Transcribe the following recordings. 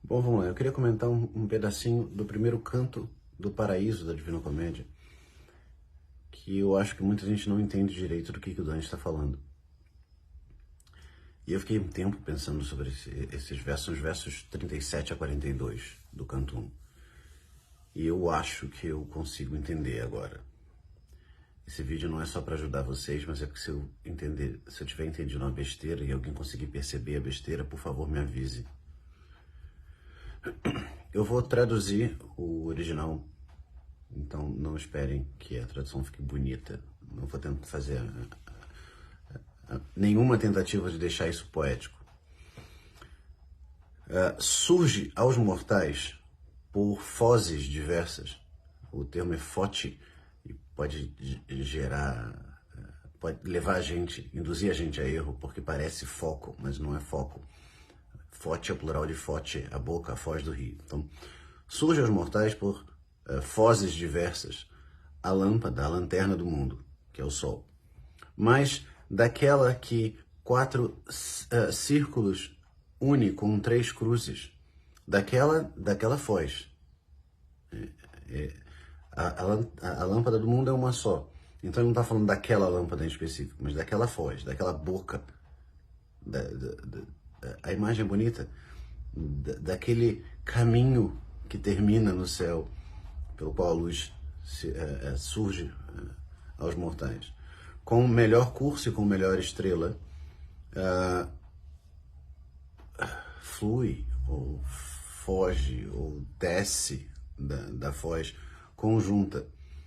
Bom, vamos lá. Eu queria comentar um pedacinho do primeiro canto do Paraíso da Divina Comédia, que eu acho que muita gente não entende direito do que o Dante está falando. E eu fiquei um tempo pensando sobre esses versos, os versos 37 a 42 do canto 1. E eu acho que eu consigo entender agora. Esse vídeo não é só para ajudar vocês, mas é porque se eu tiver entendido uma besteira e alguém conseguir perceber a besteira, por favor, me avise. Eu vou traduzir o original, então não esperem que a tradução fique bonita. Não vou tentar fazer nenhuma tentativa de deixar isso poético. Surge aos mortais por fozes diversas. O termo é fote e pode levar a gente, induzir a gente a erro, porque parece foco, mas não é foco. Fote é o plural de fote, a boca, a foz do rio. Então, surge aos mortais por fozes diversas a lâmpada, a lanterna do mundo, que é o sol. Mas daquela que 4 círculos une com 3 cruzes, daquela foz. A lâmpada do mundo é uma só. Então ele não está falando daquela lâmpada em específico, mas daquela foz, daquela boca. A imagem é bonita, daquele caminho que termina no céu, pelo qual a luz surge aos mortais. Com o melhor curso e com a melhor estrela, flui, ou foge, ou desce da foz conjunta.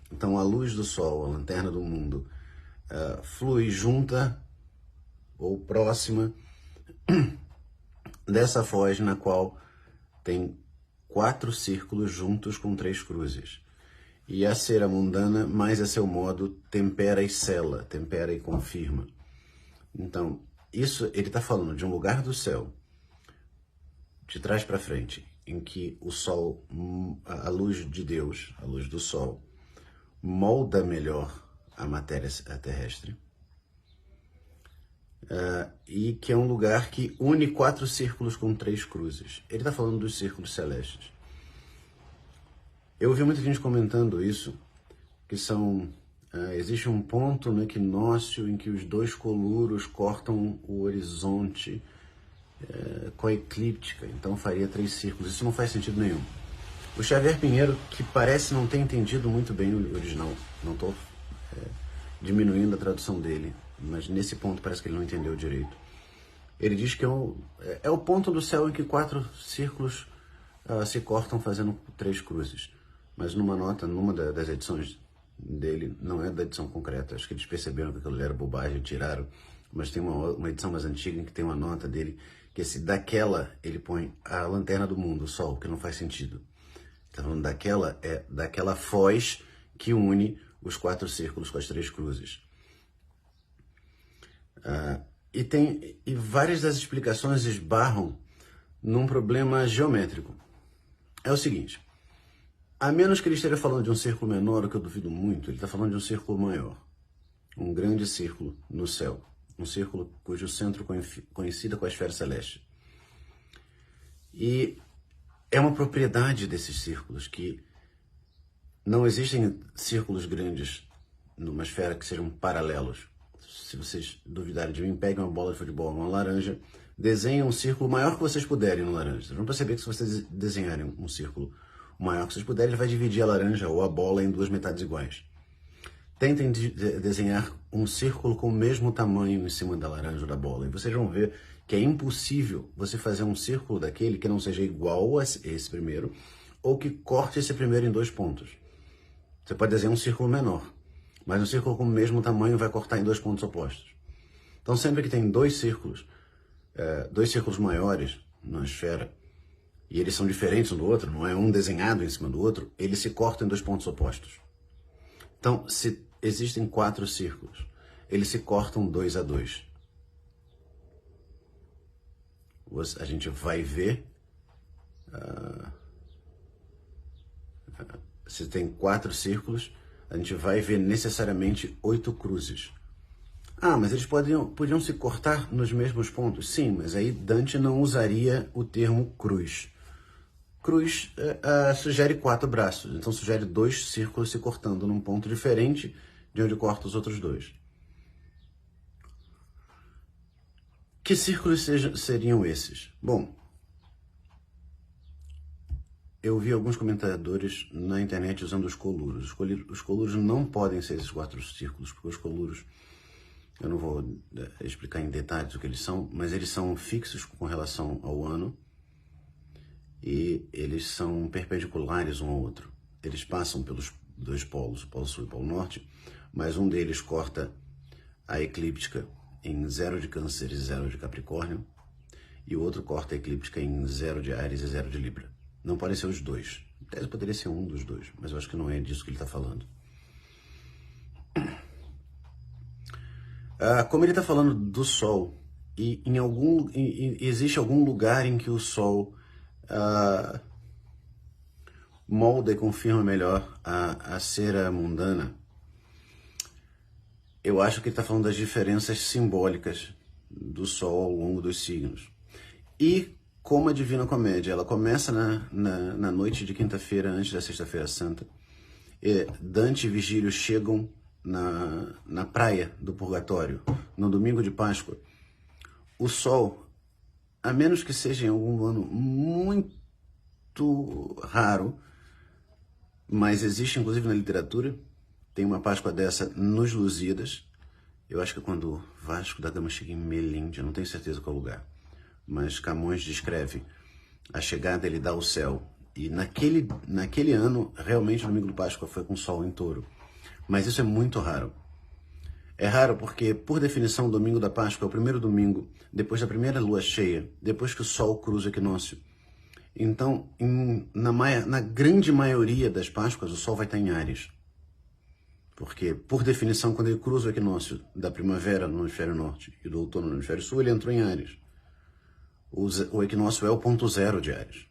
Então a luz do sol, a lanterna do mundo, flui junta ou próxima dessa foz na qual tem 4 círculos juntos com 3 cruzes. E a cera mundana, mais a seu modo, tempera e sela, tempera e confirma. Então, isso ele está falando de um lugar do céu, de trás para frente, em que o sol, a luz de Deus, a luz do sol, molda melhor a matéria terrestre. E que é um lugar que une 4 círculos com 3 cruzes. Ele está falando dos círculos celestes. Eu ouvi muita gente comentando isso, que existe um ponto no equinócio em que os 2 coluros cortam o horizonte com a eclíptica, então faria 3 círculos. Isso não faz sentido nenhum. O Xavier Pinheiro, que parece não ter entendido muito bem o original, não estou diminuindo a tradução dele, mas nesse ponto parece que ele não entendeu direito. Ele diz que é o ponto do céu em que 4 círculos se cortam fazendo 3 cruzes. Mas numa das edições dele, não é da edição concreta, acho que eles perceberam que aquilo era bobagem e tiraram, mas tem uma edição mais antiga em que tem uma nota dele, que daquela ele põe a lanterna do mundo, o sol, que não faz sentido. Está falando daquela foz que une os 4 círculos com as 3 cruzes. E várias das explicações esbarram num problema geométrico. É o seguinte, a menos que ele esteja falando de um círculo menor, o que eu duvido muito, ele está falando de um círculo maior. Um grande círculo no céu. Um círculo cujo centro coincida com a esfera celeste. E é uma propriedade desses círculos que não existem círculos grandes numa esfera que sejam paralelos. Se vocês duvidarem de mim, peguem uma bola de futebol, uma laranja, desenhem um círculo maior que vocês puderem na laranja. Vocês vão perceber que se vocês desenharem um círculo maior que vocês puderem, ele vai dividir a laranja ou a bola em 2 metades iguais. Tentem desenhar um círculo com o mesmo tamanho em cima da laranja ou da bola. E vocês vão ver que é impossível você fazer um círculo daquele que não seja igual a esse primeiro, ou que corte esse primeiro em 2 pontos. Você pode desenhar um círculo menor, mas um círculo com o mesmo tamanho vai cortar em 2 pontos opostos. Então sempre que tem 2 círculos maiores na esfera, e eles são diferentes um do outro, não é um desenhado em cima do outro, eles se cortam em 2 pontos opostos. Então, se existem 4 círculos, eles se cortam 2 a 2. A gente vai ver, se tem 4 círculos, a gente vai ver necessariamente 8 cruzes. Mas eles podiam se cortar nos mesmos pontos? Sim, mas aí Dante não usaria o termo cruz. cruz sugere 4 braços, então sugere 2 círculos se cortando num ponto diferente de onde corta os outros 2. Que círculos seriam esses? Bom, eu vi alguns comentadores na internet usando os coluros. Os coluros não podem ser esses 4 círculos, porque os coluros, eu não vou explicar em detalhes o que eles são, mas eles são fixos com relação ao ano e eles são perpendiculares um ao outro. Eles passam pelos 2 polos, o polo sul e o polo norte, mas um deles corta a eclíptica em 0 de Câncer e 0 de Capricórnio, e o outro corta a eclíptica em 0 de Áries e 0 de Libra. Não podem ser os 2. Em tese poderia ser um dos 2, mas eu acho que não é disso que ele está falando. Como ele está falando do Sol, e existe algum lugar em que o Sol molda e confirma melhor a cera mundana, eu acho que ele está falando das diferenças simbólicas do Sol ao longo dos signos. E como a Divina Comédia, ela começa na noite de quinta-feira, antes da Sexta-feira Santa, Dante e Virgílio chegam na praia do Purgatório, no domingo de Páscoa. O Sol, a menos que seja em algum ano muito raro, mas existe inclusive na literatura, tem uma Páscoa dessa nos Lusíadas. Eu acho que é quando Vasco da Gama chega em Melinde, eu não tenho certeza qual lugar, mas Camões descreve a chegada ele dá ao céu. E naquele ano, realmente o domingo de Páscoa foi com Sol em Touro. Mas isso é muito raro. É raro porque, por definição, o domingo da Páscoa é o primeiro domingo, depois da primeira lua cheia, depois que o Sol cruza o equinócio. Então, na grande maioria das Páscoas, o Sol vai estar em Áries. Porque, por definição, quando ele cruza o equinócio da primavera no hemisfério norte e do outono no hemisfério sul, ele entrou em Áries. O equinócio é o ponto zero de Áries.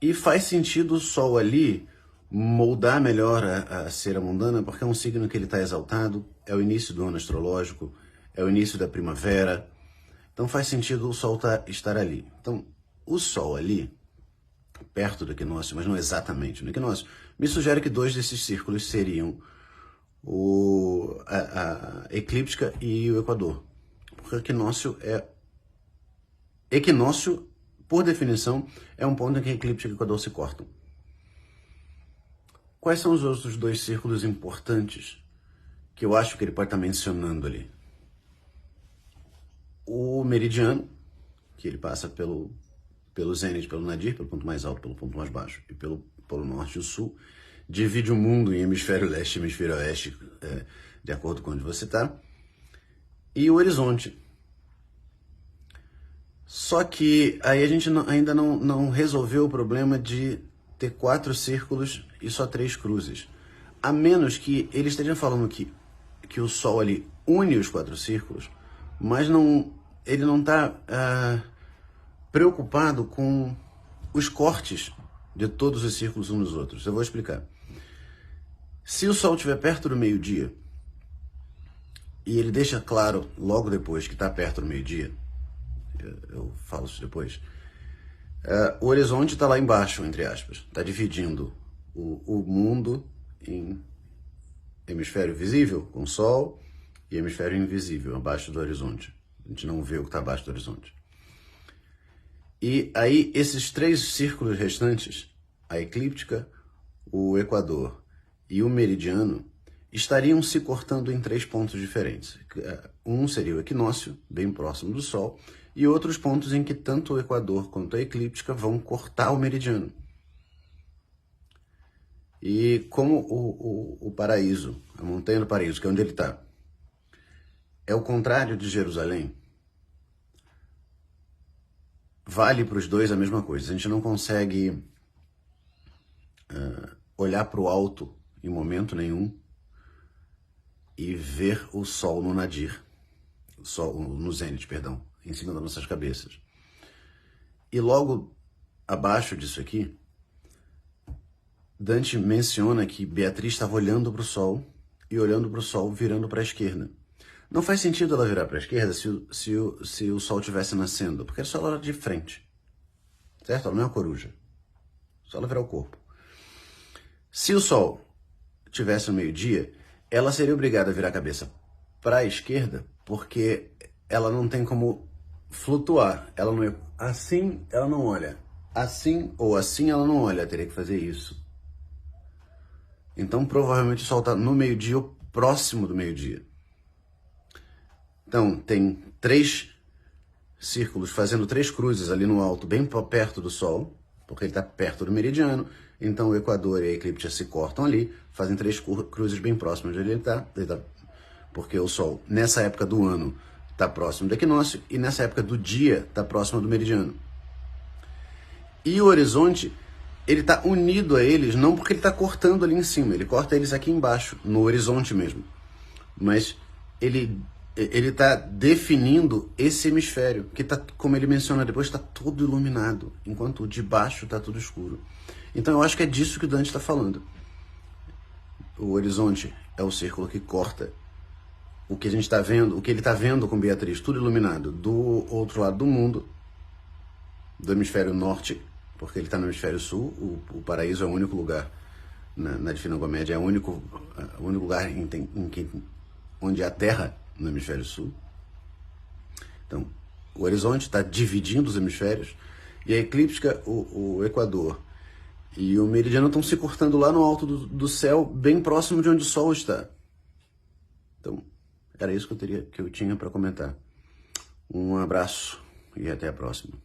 E faz sentido o Sol ali moldar melhor a cera mundana, porque é um signo que ele está exaltado, é o início do ano astrológico, é o início da primavera. Então faz sentido o Sol estar ali. Então, o Sol ali, perto do equinócio, mas não exatamente no equinócio, me sugere que 2 desses círculos seriam a eclíptica e o equador. Porque equinócio, por definição, é um ponto em que a eclíptica e o equador se cortam. Quais são os outros 2 círculos importantes que eu acho que ele pode estar mencionando ali? O meridiano, que ele passa pelo zênite, pelo nadir, pelo ponto mais alto, pelo ponto mais baixo, e pelo polo norte e o sul, divide o mundo em hemisfério leste e hemisfério oeste, de acordo com onde você está, e o horizonte. Só que aí a gente ainda não resolveu o problema de ter 4 círculos e só 3 cruzes. A menos que ele esteja falando que o Sol ali une os 4 círculos, mas ele não está preocupado com os cortes de todos os círculos uns nos outros. Eu vou explicar. Se o Sol estiver perto do meio-dia, e ele deixa claro logo depois que está perto do meio-dia, eu falo isso depois, o horizonte está lá embaixo, entre aspas. Está dividindo o mundo em hemisfério visível, com o Sol, e hemisfério invisível, abaixo do horizonte. A gente não vê o que está abaixo do horizonte. E aí, esses 3 círculos restantes, a eclíptica, o equador e o meridiano, estariam se cortando em 3 pontos diferentes. Um seria o equinócio, bem próximo do Sol, e outros pontos em que tanto o equador quanto a eclíptica vão cortar o meridiano. E como o paraíso, a montanha do paraíso, que é onde ele está, é o contrário de Jerusalém, vale para os 2 a mesma coisa. A gente não consegue olhar para o alto em momento nenhum e ver o Sol no nadir, o Sol no zênite, perdão, em cima das nossas cabeças. E logo abaixo disso aqui, Dante menciona que Beatriz estava olhando para o Sol e olhando para o Sol virando para a esquerda. Não faz sentido ela virar para a esquerda se o Sol estivesse nascendo, porque é só ela de frente. certo? Ela não é uma coruja. Só ela virar o corpo. Se o Sol tivesse no meio-dia, ela seria obrigada a virar a cabeça para a esquerda, porque ela não tem como flutuar. Ela não é assim, ela não olha. Assim ou assim, ela não olha. Ela teria que fazer isso. Então, provavelmente o Sol está no meio-dia ou próximo do meio-dia. Então, tem 3 círculos fazendo 3 cruzes ali no alto, bem perto do Sol, porque ele está perto do meridiano. Então, o Equador e a eclíptica se cortam ali, fazem 3 cruzes bem próximas de onde ele está, porque o Sol, nessa época do ano, está próximo do equinócio e nessa época do dia está próximo do meridiano. E o horizonte, ele está unido a eles, não porque ele está cortando ali em cima, ele corta eles aqui embaixo, no horizonte mesmo. Mas ele está definindo esse hemisfério, que está, como ele menciona depois, está todo iluminado, enquanto o de baixo está tudo escuro. Então eu acho que é disso que o Dante está falando. O horizonte é o círculo que corta o que a gente está vendo, o que ele está vendo com Beatriz, tudo iluminado, do outro lado do mundo, do hemisfério norte, porque ele está no hemisfério sul. O paraíso é o único lugar, na Divina Comédia, é o único lugar onde a Terra no hemisfério sul. Então, o horizonte está dividindo os hemisférios, e a eclíptica, o Equador e o meridiano estão se cortando lá no alto do céu, bem próximo de onde o Sol está. Então, era isso que eu tinha para comentar. Um abraço e até a próxima.